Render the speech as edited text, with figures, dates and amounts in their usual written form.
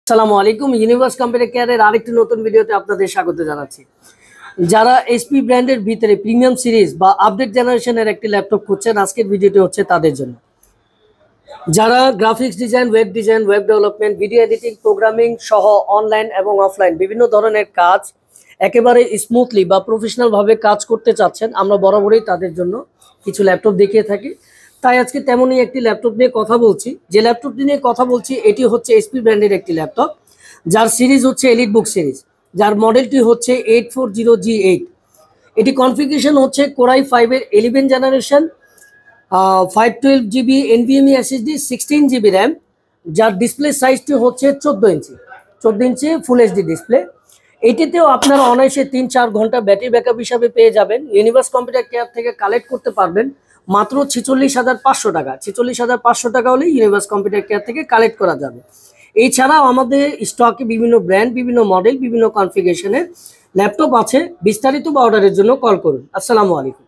আসসালামু আলাইকুম। Universe computer কেয়ারের আরেকটি নতুন ভিডিওতে আপনাদের স্বাগত জানাচ্ছি। যারা এসপি ব্র্যান্ডের ভিতরে প্রিমিয়াম সিরিজ বা আপডেট জেনারেশনের একটি ল্যাপটপ খুঁজছেন, আজকের ভিডিওটি হচ্ছে তাদের জন্য। যারা graphics design, web development, video editing, programming সহ অনলাইন এবং অফলাইন বিভিন্ন ধরনের কাজ একেবারে স্মুথলি বা প্রফেশনালভাবে কাজ করতে চাচ্ছেন, আমরা বরাবরই তাদের জন্য কিছু ল্যাপটপ দেখিয়ে থাকি। তাই আজকে তেমনই একটি ল্যাপটপ নিয়ে কথা বলছি। যে ল্যাপটপটি নিয়ে কথা বলছি এটি হচ্ছে এসপি ব্র্যান্ডের একটি ল্যাপটপ, যার সিরিজ হচ্ছে এলিট বুক সিরিজ, যার মডেলটি হচ্ছে 840G8। এটি কনফিগারেশন হচ্ছে কোরাই 5-এর 11 generation, 512GB NVMe SSD, 16GB RAM, যার ডিসপ্লে সাইজটি হচ্ছে 14 ইঞ্চি ফুল এইচডি ডিসপ্লে। এটিতেও আপনারা অনায়াসে 3-4 ঘন্টা ব্যাটারি ব্যাকআপ হিসাবে পেয়ে যাবেন। ইউনিভার্স কম্পিউটার কেয়ার থেকে কালেক্ট করতে পারবেন মাত্র 46,500 টাকা। 46,500 টাকা হলে ইউনিভার্স কম্পিউটার কেয়ার থেকে কালেক্ট করা যাবে। এছাড়াও আমাদের স্টকে বিভিন্ন ব্র্যান্ড, বিভিন্ন মডেল, বিভিন্ন কনফিগারেশনের ল্যাপটপ আছে। বিস্তারিত বা অর্ডারের জন্য কল করুন। আসসালামু আলাইকুম।